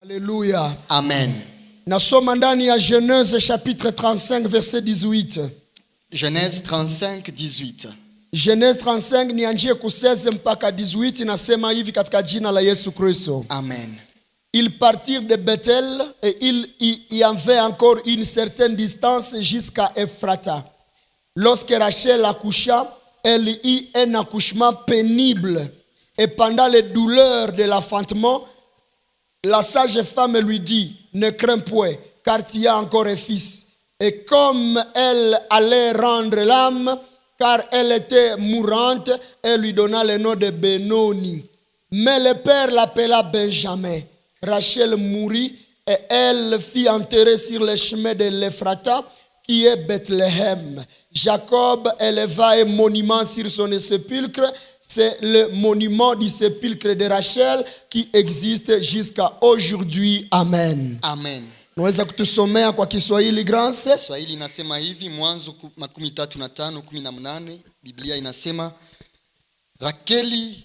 Alléluia. Amen. Nasoma ndani ya Genèse chapitre 35 verset 18. Genèse 35, 18. Genèse 35 nianjie ku 16 mpaka 18, nasema hivi katika jina la Yesu Kristo. Amen. Ils partirent de Bethel et il y avait encore une certaine distance jusqu'à Ephrata. Lorsque Rachel accoucha, elle eut un accouchement pénible. Et pendant les douleurs de l'enfantement, la sage femme lui dit, ne crains point, car tu as encore un fils. Et comme elle allait rendre l'âme, car elle était mourante, elle lui donna le nom de Benoni. Mais le père l'appela Benjamin. Rachel mourut et elle fit enterrer sur le chemin de l'Ephrata, qui est Bethléem. Jacob éleva un monument sur son sépulcre. C'est le monument du sépulcre de Rachel qui existe jusqu'à aujourd'hui. Amen. Amen. Unaweza kutusomea kwa Kiswahili Grace? Kiswahili inasema hivi, Mwanzo 35:18. Biblia inasema Rakeli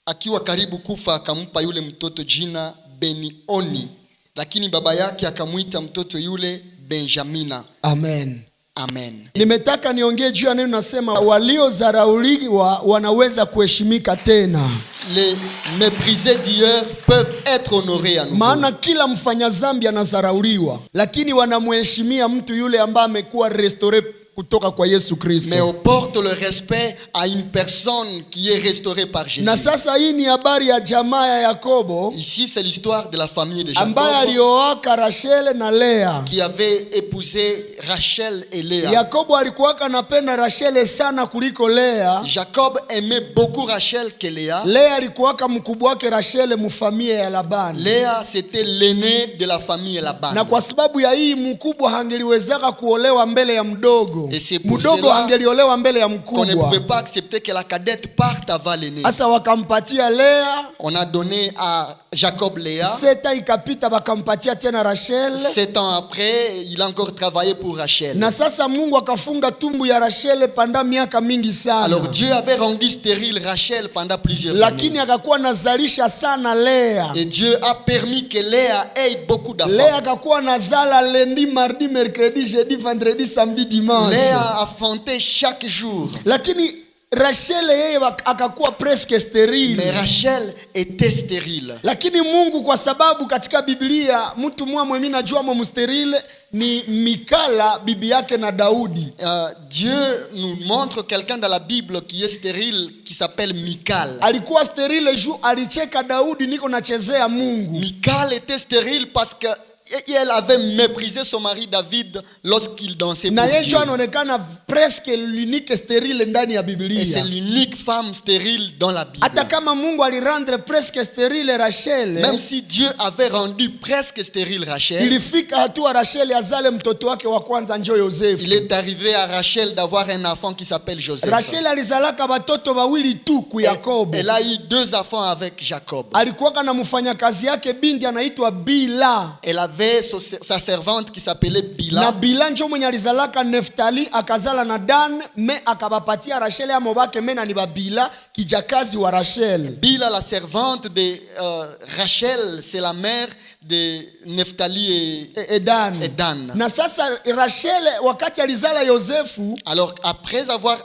akiwa karibu kufa akampa yule mtoto jina Benioni, lakini baba yake akamuita mtoto yule Benjamina. Amen. Amen. Nimetaka niongee juu ya neno nasema waliodharauliwa wanaweza kuheshimika tena. Les méprisés d'hier peuvent être honorés à nouveau. Maana kila mfanya dhambi anadharauliwa, lakini wanamheshimia mtu yule ambaye amekuwa restauré kutoka kwa Yesu Kristo. Mais on porte le respect à une personne qui est restaurée par Jésus. Na sasa hii ni habari ya jamaa ya Yakobo. Ici c'est l'histoire de la famille de Jacob, ambaye alioaka Rachel na Lea, qui avait épousé Rachel et Léa. Yakobo alikuwa anapenda Rachel sana kuliko Lea. Jacob aimait beaucoup Rachel que Léa. Lea alikuwa mkubwa wake Rachel mfamilia ya Labani. Léa c'était l'aîné de la famille Laban. Na kwa sababu ya hii mkubwa hangeliwezaka kuolewa mbele ya mdogo. Et c'est pour Mdogo hangeliolewa mbele ya mkubwa. qu'on ne pouvait pas accepter que la cadette parte avant l'aîné. Asa wakampatia Lea. On a donné à Jacob Léa. 7 ans ikapita wakampatia tena Rachel. 7 ans après, il a encore travaillé pour Rachel. Na sasa Mungu akafunga tumbu ya Rachel pendant miaka mingi sana. Alors Dieu avait rendu stérile Rachel pendant plusieurs années. Lakini akakuwa nazalisha sana Lea. Et Dieu a permis que Léa ait beaucoup d'enfants. Lea akakuwa nazala lundi, mardi, mercredi, jeudi, vendredi, samedi, dimanche. Léa a enfanté chaque jour. Lakini Rachel yeye akakuwa presque sterile. Mais Rachel était stérile. Lakini Mungu kwa sababu katika Biblia mtu mmoja mimi najua msterile ni Mikala bibi yake na Daudi. Dieu nous montre quelqu'un dans la Bible qui est stérile, qui s'appelle Michal. Alikuwa sterile juu alicheka Daudi niko nachezea Mungu. Michal était stérile parce que elle avait méprisé son mari David lorsqu'il dansait pour Dieu. Dieu. Anaonekana presque l'unique stérile ndani ya Biblia. Et c'est l'unique femme stérile dans la Bible. Hata kama Mungu alirendre presque stérile Rachel. Même si Dieu avait rendu presque stérile Rachel. Ilifika hatua Rachel azale mtoto wake wa kwanza njo Joseph. Il est arrivé à Rachel d'avoir un enfant qui s'appelle Joseph. Rachel alizalaka batoto bawili tu ku Yakobo. Elle a eu 2 enfants avec Jacob. Alikuwa na mfanyakazi yake binti anaitwa Bila. Elle avait sa servante qui s'appelait Bila. Na Bila njo mwenye alizalaka Neftali akazala na Dan, me akabapatia Rachel ya mobake mena ni Bila kijakazi wa Rachel. Bila la servante de Rachel, c'est la mère de Neftali et Dan. Na sasa Rachel wakati alizala Yosefu, alors après avoir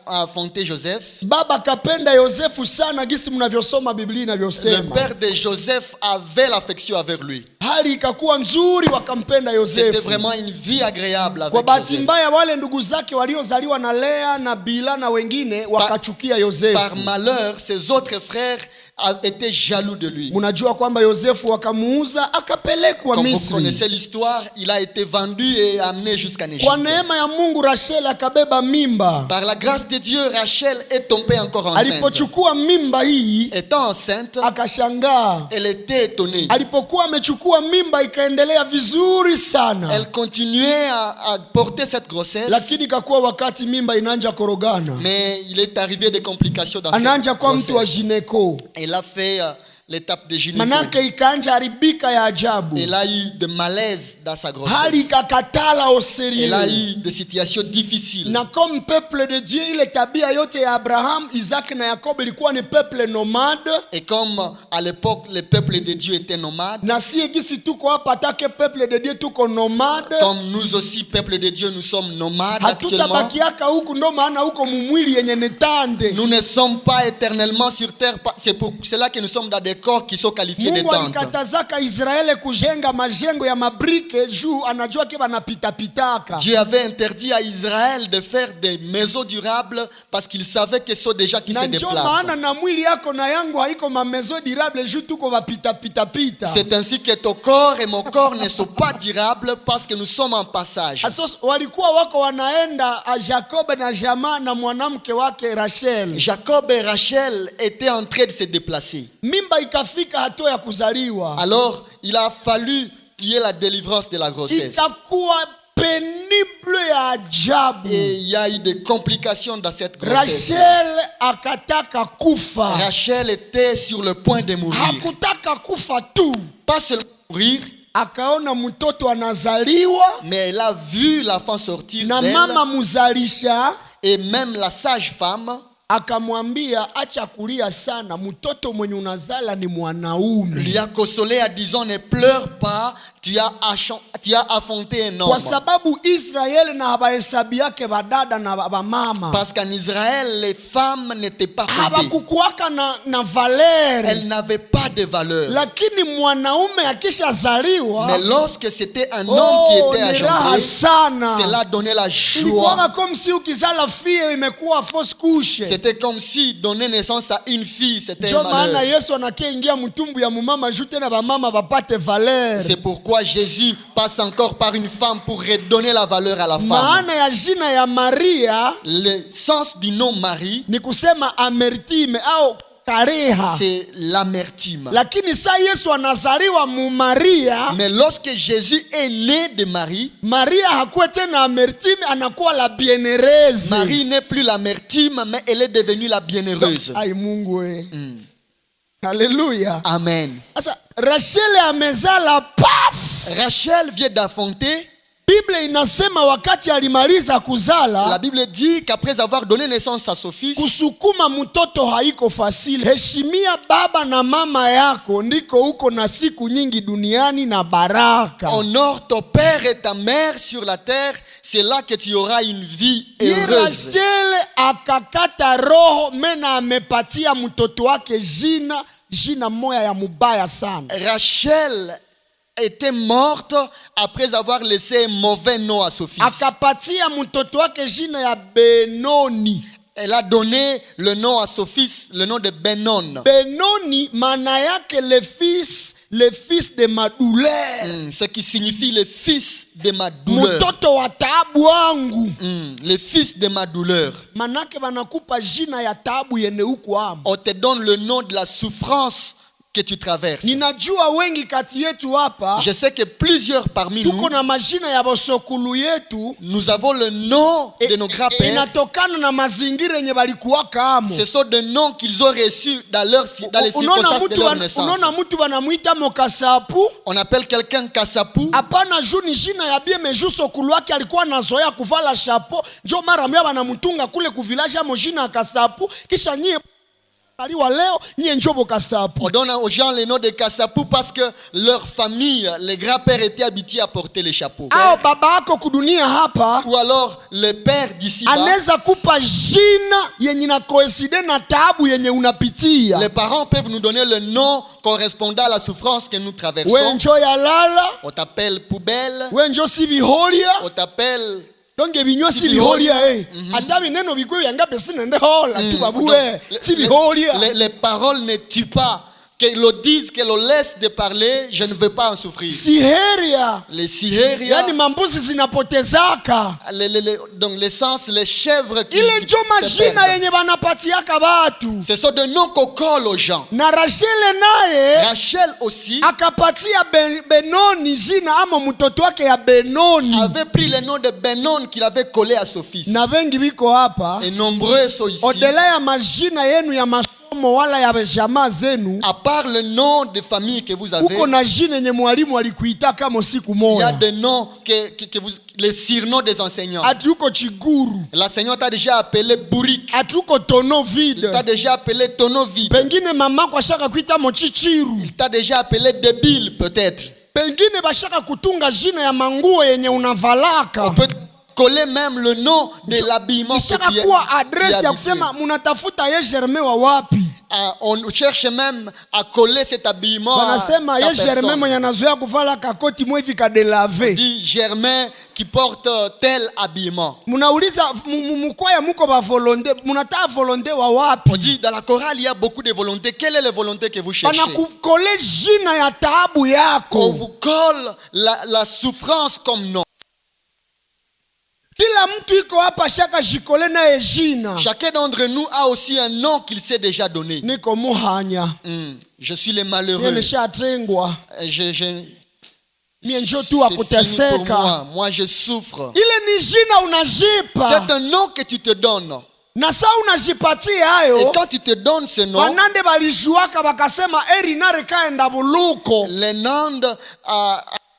enfanté Joseph, baba kapenda Yosefu sana gisi mnavyosoma Biblia inavyosema. Le père de Joseph avait l'affection avec lui. Hali ikakuwa nzuri wakampenda Yosefu. C'était vraiment une vie agréable avec Kwa bahati Joseph. mbaya wale ndugu zake waliozaliwa na Lea na Bila na wengine wakachukia Yosefu. Par malheur, ses autres frères étaient jaloux de lui. Mnajua kwamba Yosefu wakamuuza akapelekwa Comme Misri. vous connaissez l'histoire, il a été vendu et amené jusqu'en Égypte. Kwa neema ya Mungu Rachel akabeba mimba. Par la grâce de Dieu, Rachel est tombée encore enceinte. Alipochukua mimba hii, étant enceinte, akashangaa. Elle était étonnée. Alipokuwa amechukua mimba ikaendelea vizuri sana. Elle continuait à porter cette grossesse. Lakini kakuwa wakati mimba inaanza korogana. Mais il est arrivé des complications dans cette Anaanza kwa mtu wa grossesse. gineko. Elle a fait l'étape de gynéco. Manake ikaanja haribika ya ajabu. Elle a eu de malaise dans sa Hali grossesse. ikakatala au Elle a sérieux. eu des situations difficiles. Na comme peuple de Dieu, ile tabia yote ya Abraham, Isaac na Yakobo ilikuwa ni peuple nomade. Et comme à l'époque, le peuple de Dieu était nomade, Na si gisi tuko hapa take peuple de Dieu tuko nomade. comme nous aussi, peuple de Dieu, nous sommes nomades actuellement. Hatutabakiaka huku, ndo maana huko mumwili yenye netande. Nous ne sommes pas éternellement sur terre. C'est pour cela que nous sommes dans des corps qui sont qualifiés de Mungu tentes. alikatazaka Israeli kujenga majengo ya mabrike juu anajua kiba na pitapitaka. Dieu avait interdit à Israël de faire des maisons durables parce qu'il savait que ce sont des gens qui se Na njo déplacent. maana na mwili yako na yangu haiko ma maison durable juu tuko vapitapitapita. C'est ainsi que ton corps et mon corps ne sont pas durables parce que nous sommes en passage. Asos walikuwa wako wanaenda Jacob na jamaa na mwanamke wake Rachel. Jacob et Rachel étaient en train de se déplacer. Mimba ikafika hatua ya kuzaliwa. Alors, il a fallu qu'il y ait la délivrance de la grossesse. Ikakuwa pénible ya ajabu. Et il y a eu des complications dans cette grossesse. Rachel akataka kufa. Rachel était sur le point de mourir. Hakutaka kufa tu. Pas seulement mourir, Akaona mtoto anazaliwa mais elle a vu l'enfant sortir na d'elle. mama muzalisha Et même la sage-femme akamwambia acha kulia sana, mtoto mwenye unazala ni mwanaume. lui a consolé en disant ne pleure pas, tu as affronté un homme. Kwa sababu Israeli na habahesabi yake badada na bamama. Parce qu'en Israël, les femmes n'étaient pas comptées. Habakukuwaka na valeur. Elles n'avaient pas de valeur. Lakini mwanaume akishazaliwa, Mais lorsque c'était un homme qui était ni raha engendré, sana. cela donnait la Ilikuwa joie. comme si ukizala fie imekuwa fausse couche. C'était comme si donner naissance à une fille, c'était un Ndio maana malheur. Yesu anakiingia mtumbu ya mumama jute na bamama bapate valeur. C'est pourquoi Jésus passe encore par une femme pour redonner la valeur à la femme. Maana ya jina ya Maria Le sens du nom Marie, ni kusema amertime au kareha. c'est l'amertume. Lakini sa Yesu anazaliwa mu Maria, Mais lorsque Jésus est né de Marie, Maria hakuwa tena amertime, anakuwa la bienheureuse. Marie n'est plus l'amertume, mais elle est devenue la bienheureuse. Ai Mungu we. Haleluya. Amen. Sasa Rachel amezala paf. Rachel vient d'affronter. Biblia inasema wakati alimaliza La kuzala, Bible dit qu'après avoir donné naissance à son fils, kusukuma mtoto haiko fasile. Heshimia baba na mama yako, ndiko uko na siku nyingi duniani na baraka. honore ton père et ta mère sur la terre, c'est là que tu auras une vie Ye heureuse. Rachel akakata roho, mena amepatia mtoto wake jina moya ya mubaya sana. Rachel était morte après avoir laissé un mauvais nom à son fils. Akapatia mtoto wake jina ya Benoni. Elle a donné le nom à son fils, le nom de Benon. Benoni maana yake le fils de ma douleur. Ce qui signifie le fils de ma douleur. Mtoto wa taabu wangu. Le fils de ma douleur. Manake banakupa jina ya taabu yene huko amo. On te donne le nom de la souffrance que tu traverses. Ninajua wengi kati yetu hapa Je sais que plusieurs parmi nous, tuko na majina ya bosokulu yetu. nous avons le nom de nos grands-pères. Inatokana na mazingira yenye balikuwaka amo. Ce sont des noms qu'ils ont reçus dans les circonstances de leur naissance. Unaona mtu banamuita mokasapu. On appelle quelqu'un Kasapu. Hapana juu ni jina ya bie meju sokulu wake alikuwa anazoea kuvala chapeau. Njo mara mwa banamutunga kule kuvilaja mo jina ya Kasapu. Kisha nyie aliwa leo nyie njobo Kasapu. On donne aux gens le nom de Kasapu parce que leur famille, les grands-pères étaient habitués à porter les chapeaux. Au baba yako kudunia hapa Ou alors le père d'ici-bas. anaweza kupa jina yenye na coïncide na taabu yenye unapitia. Les parents peuvent nous donner le nom correspondant à la souffrance que nous traversons. Wenjo ya lala, On t'appelle poubelle. wenjo si biholia. On t'appelle Donge binyo si biholia Ata bineno bikwe yanga pesi nende hola tu babuwe. Si biholia. Les paroles ne tuent pas. Que l'on dise, que l'on laisse de parler, je ne veux pas en souffrir. Siheria. Les siheria, Yani mambuzi zinapotezaka. donc l'essence, les chèvres qui Ile njo se majina perdent. yenye banapatiaka batu. Ce sont des noms qu'on colle aux gens. Na Rachel naye Rachel aussi akapatia Benoni jina ama mtoto wake ya Benoni. avait pris le nom de Benon qu'il avait collé à son fils. Na wengi biko hapa. Et nombreux sont ici. Odela ya majina yenu ya masomo wala ya jamaa zenu, à part le nom de famille que vous avez, uko na jina yenye mwalimu alikuita kama siku il y a moja. des noms que vous, les surnoms des enseignants. Ati uko Chiguru, L'enseignant t'a déjà appelé Bourrique, ati uko Tono il vide. t'a déjà appelé Tonneau vide, Pengine mama kwa shaka kuita Mochichiru. il t'a déjà appelé débile peut-être. Pengine bashaka kutunga jina ya manguo yenye unavalaka. On peut coller même le nom de l'habillement que Ishaka tu es. kuwa tu es adresse ya habitué. kusema munatafuta ye Germain wa wapi. On cherche même à coller cet habillement à Wanasema ta ye Germain personne. mwenye anazoea kuvala kakoti mwe hivi kadelave. Dit Germain qui porte tel habillement. Munauliza mukwaya muko ba volonté, munataka volonté wa wapi? On dit dans la chorale il y a beaucoup de volontés. Quelle est la volonté que vous cherchez? Banakukole jina ya taabu On yako. vous colle la souffrance comme nom. Kila mtu iko hapa shaka jikole na jina. Chacun d'entre nous a aussi un nom qu'il s'est déjà donné. Niko muhanya. Je suis le Mie malheureux. nishatengwa. Mie njo tu wa C'est fini pour kuteseka. moi. Moi je souffre. Ile ni jina unajipa. C'est un nom que tu te donnes. Na saa unajipatia Et hayo, quand tu te donnes ce nom, wanande balijuaka bakasema eri nare kaenda buluko. les Nandes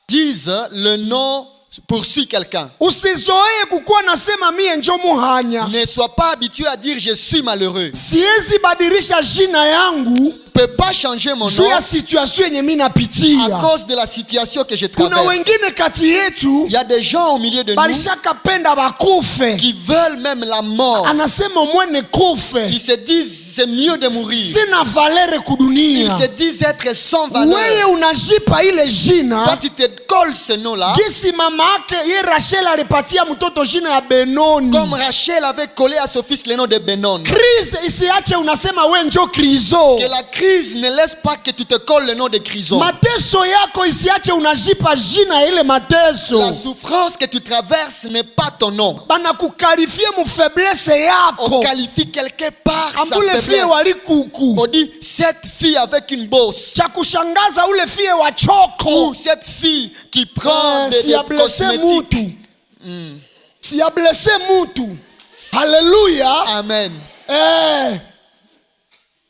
disent le nom poursuit quelqu'un. Usizoee kukuwa nasema mie njo muhanya. Ne sois pas habitué à dire je suis malheureux. Siwezi badilisha jina yangu Je ne peux pas changer mon juu nom ya situation yenye mimi à napitia. cause de la situation que je Kuna traverse. wengine kati yetu Il y a des gens au milieu de nous balishaka penda bakufe. qui veulent même la mort. Anasema mwene kufe. Ils se disent c'est mieux de mourir. Sina valere Ils kudunia. se disent être sans Wewe valeur. unajipa ile Quand jina tu te colles ce nom-là, gisi mama yake ye Rachel alipatia mtoto jina ya Benoni. comme Rachel avait collé à son fils le nom de Benon. Crise isiache unasema we njo Krizo. Que la crise ne laisse pas que tu te colles le nom de Crison. Mateso yako isiache unajipa jina ile mateso. La souffrance que tu traverses n'est pas ton nom. Bana kukalifie mu faiblesse On yako. qualifie quelque part sa Ambule fie faiblesse. wali kuku. On dit cette fille avec une bosse. Cha kushangaza ule fie wa choko. Ou cette fille qui prend des Si ya blesse cosmétiques. mutu. Si ya blesse mutu. Haleluya. Amen.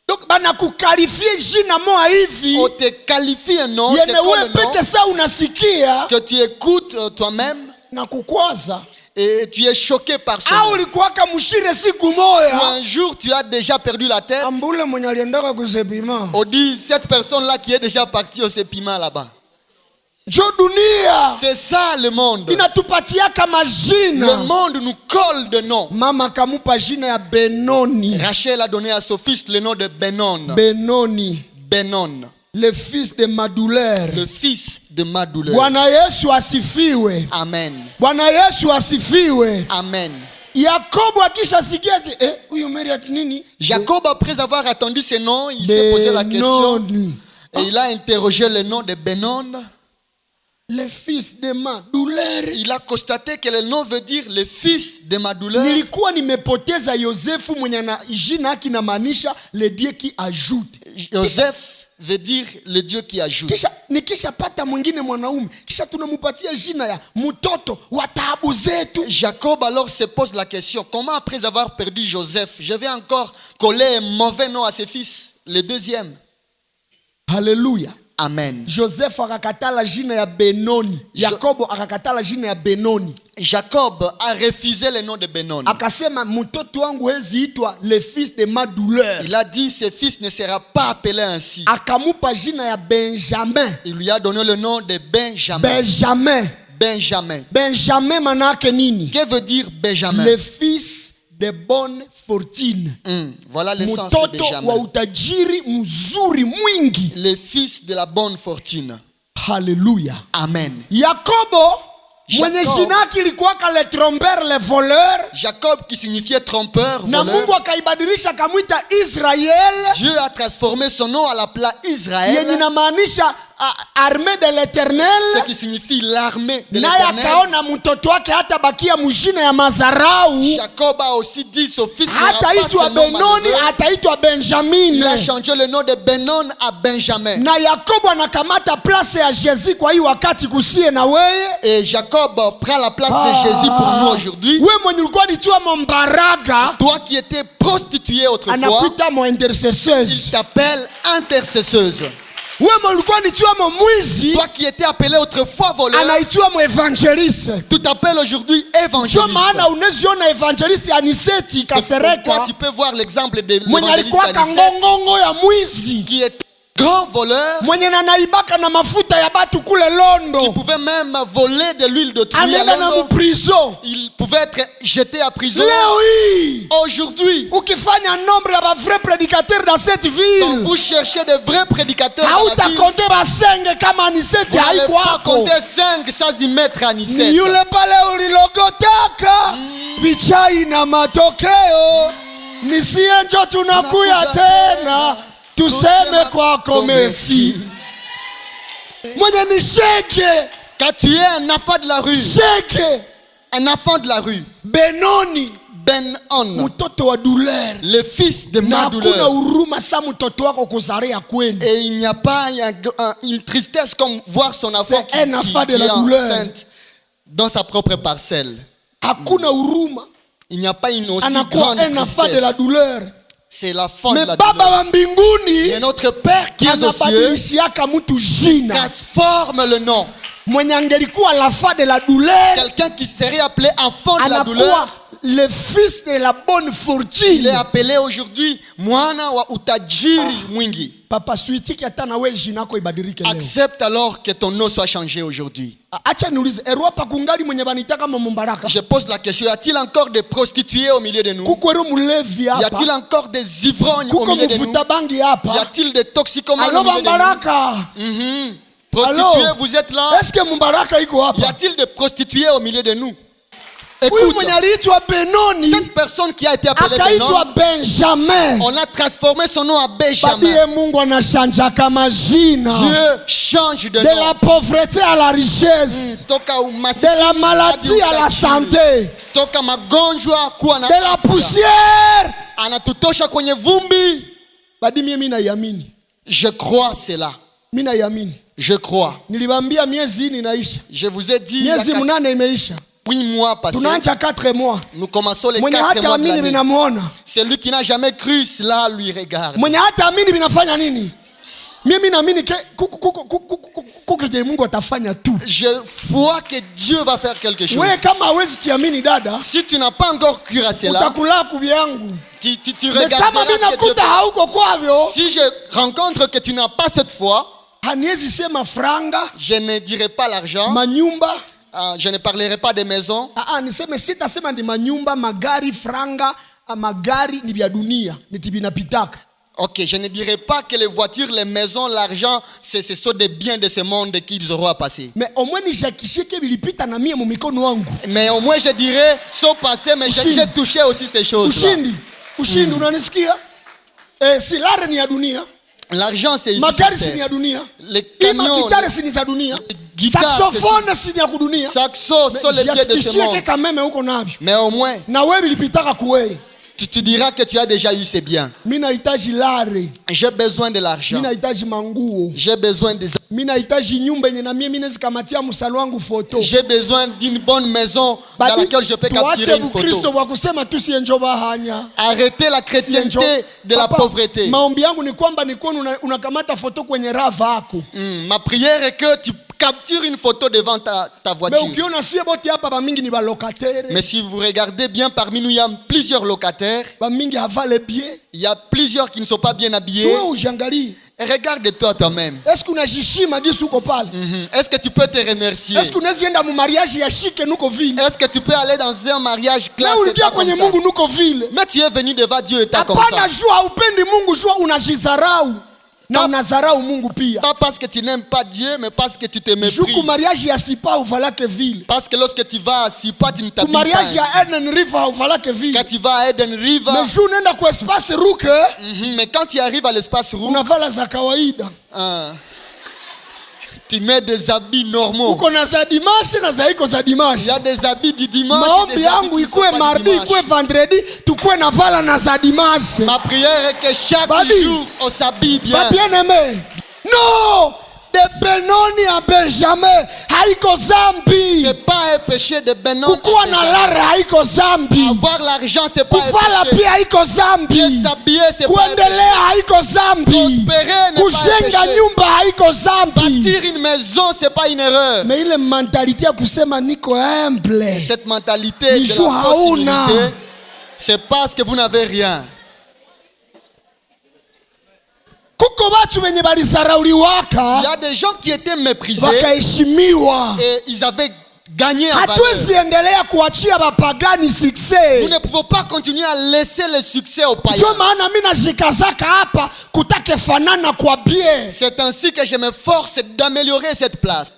Donc bana kukalifie jina moa hivi. On te qualifie un nom, te Yene colle we le nom peke sa unasikia que tu écoutes toi-même na kukwaza. et tu es choqué par ce Au nom. ulikuwaka mshire siku Ou moya. un jour tu as déjà perdu la tête. Ambule mwenye aliendaka kuzepima. On dit cette personne-là qui est déjà partie au Sépima là-bas. Jo dunia. C'est ça le monde. Inatupatiaka Le majina. monde nous colle de noms. Mama kamupa jina ya Benoni. Rachel a donné à son fils le nom de Benon. Benoni. Benon, Le fils de ma douleur. le fils de ma douleur. Bwana Yesu asifiwe. Amen. Bwana Yesu asifiwe. Amen. Yakobo akishasikia ati huyu Mary ati nini? Jacob, après avoir attendu ce nom, il s'est posé la question Benoni. et il a interrogé le nom de Benon. Le fils de ma douleur. Il a constaté que le nom veut dire le fils de ma douleur. Nilikuwa nimepoteza Yosefu mwenye na jina yake inamaanisha le Dieu qui ajoute. Joseph veut dire le Dieu qui ajoute. Kisha nikishapata mwingine mwanaume, kisha tunamupatia jina ya mtoto wa taabu zetu. Jacob alors se pose la question, comment après avoir perdu Joseph, je vais encore coller un mauvais nom à ses fils, le deuxième. Haleluya. Amen. Joseph akakatala jina ya Benoni. Yakobo akakatala jina ya Benoni. Jacob a refusé le nom de Benon. Akasema mtoto wangu hezi itwa le fils de ma douleur. Il a dit ce fils ne sera pas appelé ainsi. Akamupa jina ya Benjamin. Il lui a donné le nom de Benjamin. Benjamin. Benjamin. Benjamin manake nini? Que veut dire Benjamin? Le fils de bonne fortune. Voilà le sens de Mtoto wa Benjamin. utajiri mzuri mwingi. Le fils de la bonne fortune. Haleluya. Amen. Yakobo mwenye jina yake ilikuwa le trompeur, le voleur. Jacob qui signifiait trompeur, Na voleur. Mungu akaibadilisha akamwita Israel. Dieu a transformé son nom à la place Israël. Yenye inamaanisha armée de l'Éternel. Ce qui signifie l'armée de Naye l'Éternel. akaona mtoto wake hata bakia mjina ya mazarau. Jacob a aussi dit son fils n'aura Hata pas itwa ce nom Benoni, malheureux. hata itwa Il a Benjamin. changé le nom de Benon à Benjamin. Na Yakobo anakamata place ya Jésus kwa hii wakati kusie na weye. Et Jacob prend la place de Jésus pour nous aujourd'hui. We mwenye ulikuwa nitiwa Mombaraga. Toi qui étais prostituée autrefois, anakuita mo intercesseuse. il t'appelle intercesseuse. Wewe ulikuwa nitiwa mo mwizi, Toi qui étais appelé autrefois voleur, anaitiwa mo evangeliste. tu t'appelles aujourd'hui Ndio évangéliste. maana uneziona evangeliste Aniseti C'est pourquoi Kasereka tu peux voir l'exemple de mwenye l'évangéliste alikuwa Anicet, kangongongo ya mwizi, qui est grand voleur, mwenye nanaibaka na mafuta ya batu kule qui Londo, pouvait même voler de l'huile de truie à anaenda na Londo. mprison. Il pouvait être jeté à prison. Leo hii Aujourd'hui, ukifanya nombre ya ba vrai prédicateur dans cette quand ville, vous cherchez de vrais prédicateurs dans la ville, hautakonte basenge kama Aniseti vous n'allez haiko pas hapo. compter 5 sans y mettre Ni Anicet. yule pale ulilogotaka vichai na matokeo, nisie njo tunakuya tena tuseme kwako merci. Mwenye ni sheke Quand tu es un enfant de la rue, sheke un enfant de la rue, Benoni, Ben-On, mtoto wa douleur, le fils de na ma hakuna douleur. huruma sa mtoto wako kuzaria kwenu. Et il n'y a pas une tristesse comme voir son enfant C'est un enfant de la est douleur. enceinte dans sa propre parcelle. Hakuna huruma, Il n'y a pas une aussi anakuwa grande un enfant de la tristesse. douleur. C'est la fin de Mais la baba douleur. wa mbinguni Et notre Père qui est aux cieux anabadilishiaka mtu jina. transforme le nom. Mwenye angelikuwa l'enfant de la douleur Quelqu'un qui serait appelé enfant de la douleur, anakuwa le fils de la bonne il fortune. est appelé aujourd'hui mwana wa utajiri mwingi. Papa suitiki hata na wewe jina yako ibadilike leo. Accepte alors que ton nom soit changé aujourd'hui. Acha niulize, Europa kungali mwenye banitaka mama Mbaraka? Je pose la question, y a-t-il encore des prostituées au milieu de nous? Kuko ero mulevi Y a-t-il hapa? encore des ivrognes au Kuko milieu de nous? mufuta bangi Y hapa? a-t-il des toxicomanes Alo au milieu de nous? Mbaraka. Prostituées, Allô? vous êtes là? Est-ce que Mbaraka iko Y hapa? a-t-il des prostituées au milieu de nous? Huyu Écoute, mwenye aliitwa Benoni cette personne qui a été appelée akaitwa Benon, Benjamin. on a transformé son nom en Benjamin. Babie Mungu anashanjaka majina. Dieu change de De nom. la pauvreté à la richesse. Toka De umasikini la maladie hadi à la utajiri. santé. Toka magonjwa kuwa na De la poussière. anatutosha kwenye vumbi. Badi mimi naiamini. Je crois cela. Mimi naiamini. Je crois. Niliwaambia miezi hii inaisha. Je vous ai dit, il y a Miezi 4 mnane imeisha. mois passés. Tunaanza 4 mois. Nous commençons les Mwenye 4 hata mois de amini l'année. vinamuona. Celui qui n'a jamais cru, cela lui regarde. Mwenye hata amini vinafanya nini? Mimi naamini kuke Mungu atafanya tu. Je vois que Dieu va faire quelque chose. Wewe kama hawezi tiamini dada, Si tu n'as pas encore cru à cela, utakula kubyangu. tu Mais regarderas kama mimi ce que Dieu nakuta fait. hauko kwavyo, Si je rencontre que tu n'as pas cette foi, haniwezi sema franga, je ne dirai pas l'argent, manyumba. je ne parlerai pas des maisons. Niseme sitasema ndi manyumba, magari, franga, magari ni vya dunia, nitibinapitaka. Ok, je ne dirai pas que les voitures, les maisons, l'argent, ce sont des biens de ce monde qu'ils auront à passer. Mais au moins nishakishie ke vilipita na mie mu mikono wangu. Mais au moins je dirais, sont passés, mais j'ai touché aussi ces choses-là. Ushindi, unanisikia? Silare ni ya dunia. L'argent, c'est ici. Magari sur si ni ya terre. dunia. Les camions, Gitare si ni za dunia. guitares, Saxophone si ni ya kudunia. saxos sont les biens de ce Jihakikishie ke monde. kameme huko navyo. Mais au moins, Na wewe vilipitaka kuwe. tu diras que tu as déjà eu ces biens. Mimi nahitaji lare. J'ai besoin de l'argent. Mimi nahitaji manguo. J'ai besoin des... Mimi nahitaji nyumba yenye na mimi nezikamatia msalo wangu foto. J'ai besoin d'une bonne maison dans laquelle je peux capturer une Kristo photo. wa kusema tu si enjoba hanya. Arrêtez la chrétienté de la pauvreté. Maombi yangu ni kwamba unakamata foto kwenye rava yako. Ma prière est que tu captures une photo devant ta Mais voiture. ukiona sie boti hapa ba mingi ni ba locataire. Mais si vous regardez bien, parmi nous, il y a plusieurs locataires. Ba mingi havale bien. Il y a plusieurs qui ne sont pas bien habillés. Wewe ujiangalie. Et regarde-toi toi-même. Est-ce que unajishima gisu uko pale? Est-ce que tu peux te remercier? Est-ce que unaweza enda mu mariage ya shike nuko vile? Est-ce que tu peux aller dans un mariage Na classe ulikia comme kwenye ça? Mungu nuko vile. Mais tu es venu devant Dieu et t'as comme Hapana, ça. jua upendi Mungu, jua unajizarau. Na unazarau Mungu pia. Pas parce que tu n'aimes pas Dieu, mais parce que tu te Juku méprises. mariage ya sipa uvalake vile. Parce que lorsque tu vas à Sipa, tu ne Ku t'habilles mariage pas. ya Eden River uvalake vile. Quand tu vas à Eden River, Mais juu unaenda kwa espace ruke, mais quand tu arrives à l'espace rouge, unavala za kawaida. tu mets des habits normaux. Uko na za dimanche na za iko za Il dimanche. y a des habits du dimanche et Maombi des habits yangu qui ne sont ikuwe pas du mardi, dimanche. ikuwe vendredi, tukue na vala na za dimanche. Ma prière est que chaque Babi. jour, on s'habille bien. Ba bien aimé. Non! de Benoni à Benjamin haiko zambi. C'est pas un péché de Benon. Kukuwa na lare haiko zambi. Avoir l'argent, c'est pas Kuvala un péché. pia haiko zambi. Bien s'habiller, c'est pas un péché. Kuendelea haiko zambi. Prospérer n'est Kujenga pas un péché. nyumba haiko zambi. Bâtir une maison, c'est pas une erreur. Mais ile mentalité ya kusema niko humble. Cette mentalité de la Nishu fausse hauna. humilité, c'est parce que vous n'avez rien. Kuko watu wenye Il y balizarauliwaka a des gens qui étaient méprisés wakaheshimiwa. et ils avaient gagné en valeur. Hatuwezi endelea kuachia bapagani Nous succès. ne pouvons pas continuer à laisser le succès aux Ndio païens. maana mimi najikazaka hapa kutake fanana kwa bie. C'est ainsi que je me force d'améliorer cette place.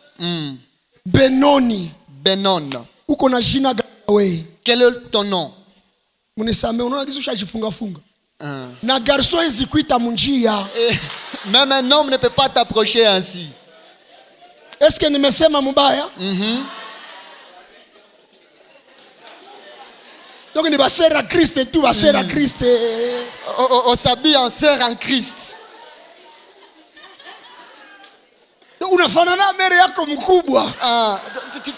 Benoni, Benon. uko na jina gani wewe? Quel est ton nom? Mnisamee, unaona kisu shajifunga funga. Hein. Na garso hizi kuita munjia. Et même un homme ne peut pas t'approcher ainsi. Est-ce que nimesema mubaya? Donc ni basera Christ tu basera Christ. On s'habille en sœur en Christ. Unafanana mere yako mkubwa. Ah,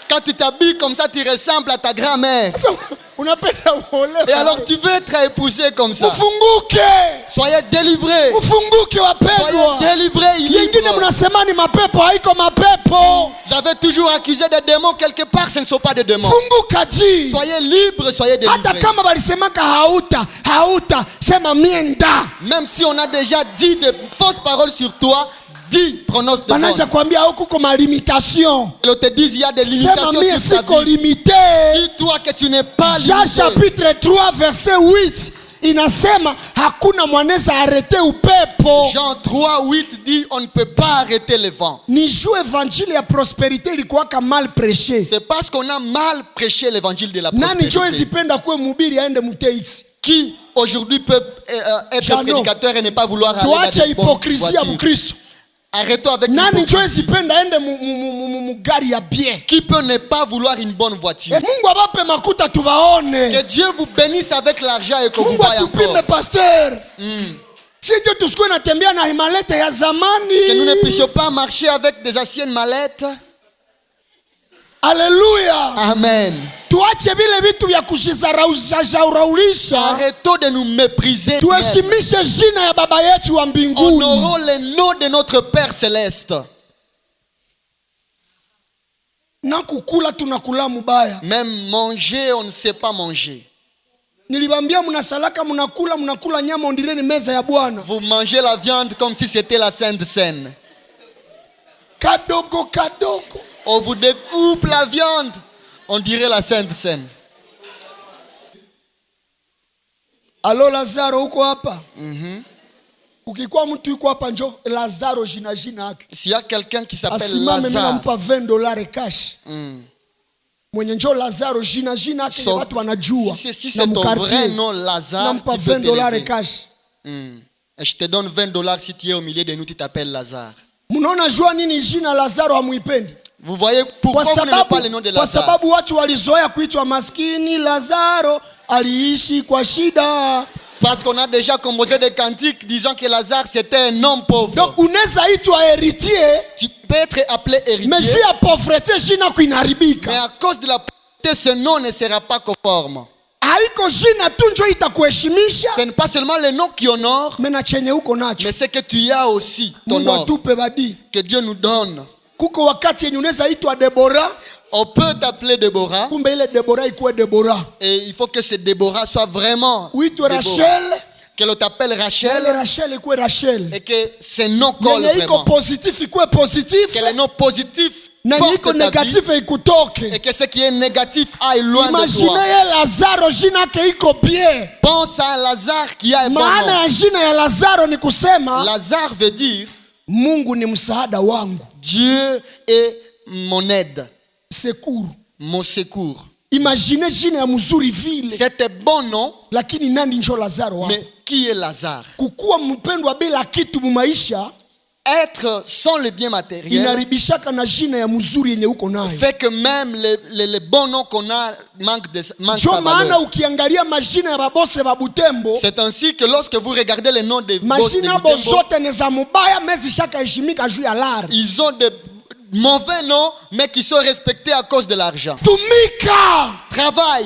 quand tu t'habilles comme ça, tu ressembles à ta grand-mère. Sasa unapenda uolewe. Et alors tu veux être épousé comme ça. Mfunguke. Soyez délivrés. Mfunguke wapendwa. Soyez délivrés. Yengine libres. mnasema ni mapepo haiko mapepo. Vous avez toujours accusé des démons quelque part, ce ne sont pas des démons. Funguka ji. Soyez libres, soyez Hata délivrés. kama balisemaka hauta sema mienda. Même si on a déjà dit de fausses paroles sur toi, dis, prononce de Banaja bonnes. kwambia huko kwa limitation. On te dit il y a des Sema limitations mie sur ta siko vie. limité. Dis-toi que tu n'es pas Jean limité. chapitre 3 verset 8 inasema hakuna mwanaweza arete upepo. Jean 3:8 dit on ne peut pas arrêter le vent. Ni juu evangile ya prosperité ilikuwaka mal prêché. C'est parce qu'on a mal prêché l'évangile de la Nani jo prospérité. ezipenda kuwe mhubiri aende muteix? Qui aujourd'hui peut être Jano. prédicateur et ne pas vouloir aller Tuache dans des bonnes hypocrisie ya voitures? Mkristo. Arrêtons avec Nani jo l'hypocrisie. ezipenda aende mugari ya bien? Qui peut ne pas vouloir une bonne voiture? Mungu abape makuta tubaone. Que Dieu vous bénisse avec l'argent et que vous Mungu voyez atupime encore. pasteur. Sije tusikuwe natembea na himalete ya zamani. Que nous ne puissions pas marcher avec des anciennes mallettes. Alléluia. Amen. Tuache vile vitu vya kushizaraulisha. Arrêtons de nous mépriser. Tuheshimishe jina ya baba yetu wa mbinguni. Honorons le nom de notre Père Céleste. Na kukula tunakula mubaya. Même manger, on ne sait pas manger. Nilibambia mnasalaka mnakula nyama ondireni meza ya Bwana. Vous mangez la viande comme si c'était la Sainte Seine. Kadogo kadogo. On vous découpe la viande, on dirait la Sainte Seine. Alo Lazaro uko hapa? Ukikuwa mtu yuko hapa njo Lazaro jina yake. S'il y a quelqu'un qui s'appelle Asimame mimi Lazare, nampa $20 cash. Mwenye njo Lazaro jina yake ni watu wanajua. si Na c'est ton vrai mkartie. nom Lazare, Nampa tu peux $20 t'élever. cash. Et je te donne $20 si tu es au milieu de nous, tu t'appelles Lazare. Mnaona jua nini jina Lazaro hamuipendi? Vous voyez pourquoi vous n'aimez pas le nom de Kwa Lazare? sababu watu walizoea kuitwa maskini. Lazaro aliishi kwa shida. Parce qu'on a déjà composé des cantiques disant que Lazare c'était un homme pauvre. Donc unaweza itwa héritier, Tu peux être appelé mais héritier, juu ya pauvreté jina mais kuinaribika. à cause de la pauvreté, ce nom ne sera pas conforme. Haiko jina tu njo itakuheshimisha, Ce n'est pas seulement le nom qui honore, mena chenye uko nacho. mais c'est que tu as aussi ton Mungu or atupe badi. que Dieu nous donne. Kuko wakati yenye unaweza itwa Deborah, On peut t'appeler Déborah kumbe ile Deborah ikuwe Deborah. et il faut que ce Déborah soit vraiment Uitwe Déborah. Rachel, Que l'on t'appelle ile Rachel Rachel ikuwe Rachel. et que ce nom colle Yenye iko vraiment. positif ikuwe positif, Que les noms positifs na yenye iko portent ta vie negatif ikutoke. et que ce qui est négatif aille loin de Imagine toi. ye Lazaro jina yake iko bien. Pense à Lazare qui a un bon Maana nom. ya jina ya Lazaro ni kusema Lazare veut dire Mungu ni msaada wangu, Dieu est mon aide, secours. mon secours. Imagine jina ya mzuri vile, C'est un bon nom, lakini nani njo Lazaro wangu? mais qui est Lazare? Kukuwa mpendwa bila kitu mumaisha être sans le bien matériel inaribishaka na jina ya mzuri yenye uko nayo. fait que même les bons noms qu'on a manquent sa maana valeur. ukiangalia majina ya babose ba Butembo, C'est ainsi que lorsque vous regardez les noms des boss de majina bo Butembo, zote ni za mubaya mezi shaka heshimika juu ya lari. ils ont de mauvais noms mais qui sont respectés à cause de l'argent. Tumika, Travail,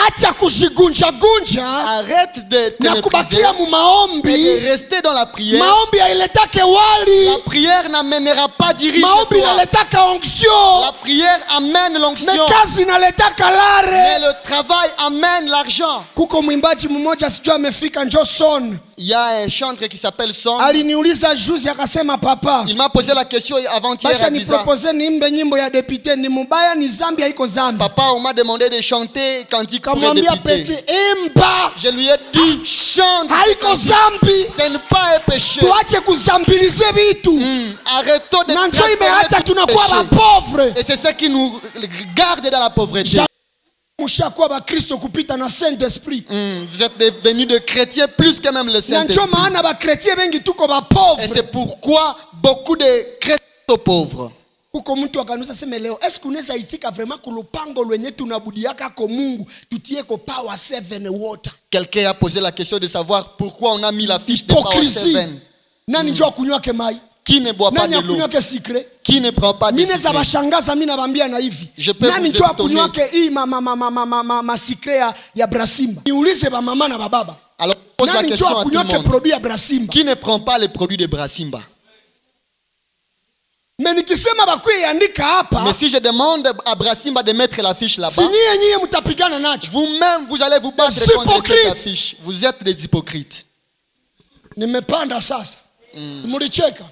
acha kujigunja gunja arrête de te na mépriser kubakia mu et maombi. de rester dans la prière. Maombi hailetake wali, La prière n'amènera pas dirige maombi toi. inaletaka onction, La prière amène l'onction, me kazi inaletaka mais lare. le travail amène l'argent. Kuko mwimbaji mmoja sijui amefika njo son, Il y a un chantre qui s'appelle Son. aliniuliza juzi akasema, papa Il m'a posé la question avant-hier. basha à ni 10 ans. propose niimbe nyimbo ya depute, ni mubaya ni zambi haiko zambi? Papa, on m'a demandé de chanter cantique pour les Kamwambia députés. peti imba, Je lui ai dit, chante. haiko zambi, Ce n'est pas un péché. tuache kuzambilize vitu. Arrêtons de Na njo transformer imeacha tout tunakuwa péché. bapovre. Et c'est ça qui nous garde dans la pauvreté. Mushakuwa bakristo kupita na Saint Esprit. Vous êtes devenus de chrétiens plus que même le Na njo Saint-Esprit. maana bakretie bengi tuko Et bapovre. c'est pourquoi beaucoup de chrétiens sont pauvres. Kuko mtu akanusa sema leo, eske unaweza itika vraiment kulupango lwenye tunabudiaka ko Mungu tutie ko power 7 water? Quelqu'un a posé la question de savoir pourquoi on a mis la fiche de Power Hypocrisie. 7. Nani njo akunywake mai? Qui ne boit pas Nani de l'eau? akunywake secret? Qui ne prend pas de Mimi za secret? bashangaza mimi nabambia na hivi. Je peux Nani vous njo étonner. akunywake hii ma secret ya Brasimba? Niulize ba mama na bababa. Alors, pose la Nani njo question à tout le akunywake monde. produit ya Brasimba? Qui ne prend pas les produits de Brasimba? Mais nikisema bakwe andika hapa, Mais si je demande à Brasimba de mettre la fiche si là-bas, nyie mtapigana nacho. vous-même, vous allez vous battre Des contre cette hypocrites. affiche. Vous êtes des hypocrites. Nimepanda sasa. Mulicheka.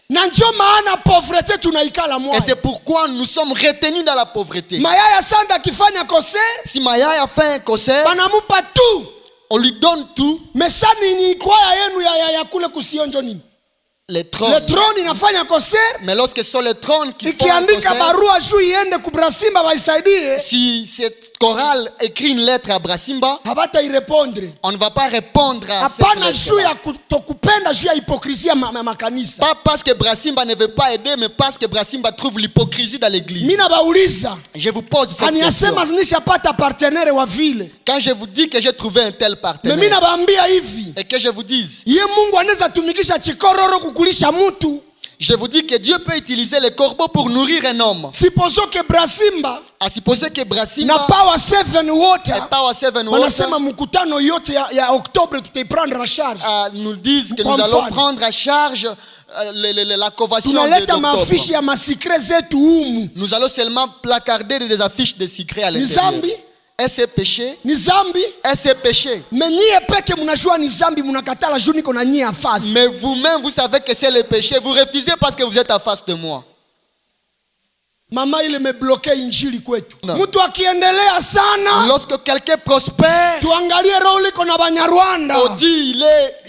Na njo maana pauvreté tunaikala Et mwa. c'est pourquoi nous sommes retenus dans la pauvreté. Mayaya sanda akifanya concert, Si Maya a fait un concert, banamupa tout. on lui donne tout. Mesani ni kwaya yenu ya kule kusionjo nini? Les trônes. Le trône inafanya concert, Mais lorsque ce sont les trônes qui font un ikiandika concert, barua juu iende kubrasimba baisaidie, si cette chorale écrit une lettre à Brasimba, habata irepondre. on ne va pas répondre à cette Hapana juu lettre. ya kutokupenda juu ya hypocrisie ya makanisa. Pas parce que Brasimba ne veut pas aider, mais parce que Brasimba trouve l'hypocrisie dans l'église. Mina bauliza, Je vous pose cette question. aniyasema nishapata partenaire wa vile. Quand je vous dis que j'ai trouvé un tel Mais partenaire, mina baambia hivi, et que je vous dise, ye Mungu anaweza tumikisha chikororo kukulisha mutu. je vous dis que Dieu peut utiliser les corbeaux pour nourrir un homme. Sipozo ke Brasimba À supposer que na Brasimba Power 7 et Water Power 7 wanasema Water mkutano yote ya Oktobre tutaiprendre en charge. nous disent que Kwa nous allons mfano. prendre à charge la convention Tunaleta mafishi d'octobre. ya masikre zetu humu. Nous allons seulement placarder des affiches de secrets à Ni l'intérieur. zambi, Est-ce péché? ni zambi. Est-ce péché? Me nyie peke mnajua ni zambi, mnakatala juu niko na nyie afasi. Mais vous-même, vous savez que c'est le péché. Vous refusez parce que vous êtes en face de moi. Mama ile mebloke injili kwetu. No. Mtu akiendelea sana, Lorsque quelqu'un prospère, tuangalie roho liko na Banyarwanda. on dit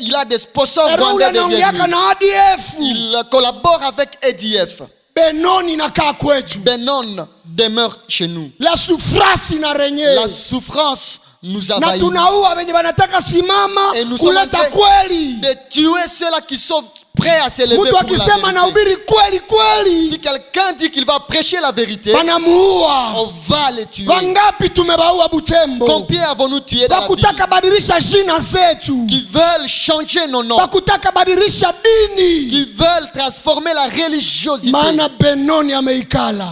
il a des sponsors Roho ule rwandais derrière anaongeaka lui. na ADF. Il collabore avec EDF. Benoni nakaa kwetu. Benon demeure chez nous. La souffrance La inarenye. souffrance nous Na envahit. tunaua wenye banataka simama Et nous sommes en kuleta train kweli. de tuer ceux-là qui sont prêts à s'élever Mtu pour la akisema vérité. nahubiri kweli kweli, Si quelqu'un dit qu'il va prêcher la vérité, banamuua. on va les tuer. Wangapi tumebaua Butembo? Combien avons-nous tué dans la ville Bakutaka badilisha jina zetu, qui veulent changer nos noms, bakutaka badilisha dini, qui veulent transformer la religiosité? maana Benoni ameikala.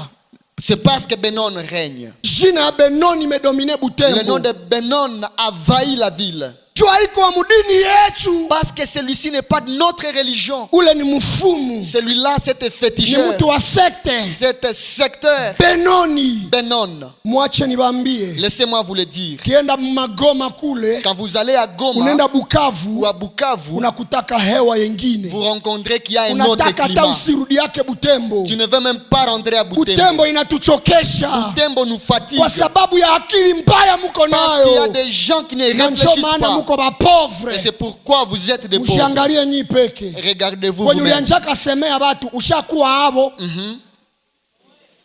C'est parce que Benon règne. Jina ya Benoni imedomine Le nom Butembo. de Benon a envahi la ville. Jua iko wa mudini yetu, Parce que celui-ci n'est pas de notre religion. ule ni mfumu, Celui-là, c'était ni féticheur. mtu wa sekte. C'était secteur. Benoni, Benon. mwache nibambie, Laissez-moi vous le dire. kienda Magoma kule, Quand vous allez à Goma unaenda ou Bukavu, à Bukavu, unakutaka hewa yengine, vous rencontrez qu'il y a un autre unataka hata climat. usirudi yake Butembo. Tu ne veux même pas rentrer à Butembo. Butembo inatuchokesha Butembo nous fatigue. kwa sababu ya akili mbaya muko Parce qu'il y a nayo, des gens qui ne na ndio réfléchissent maana pas. muko bapovre. Et c'est pourquoi vous êtes des pauvres. Mshiangalie nyi peke Regardez-vous kwenye vous-même. ulianjaka semea batu ushakuwa havo.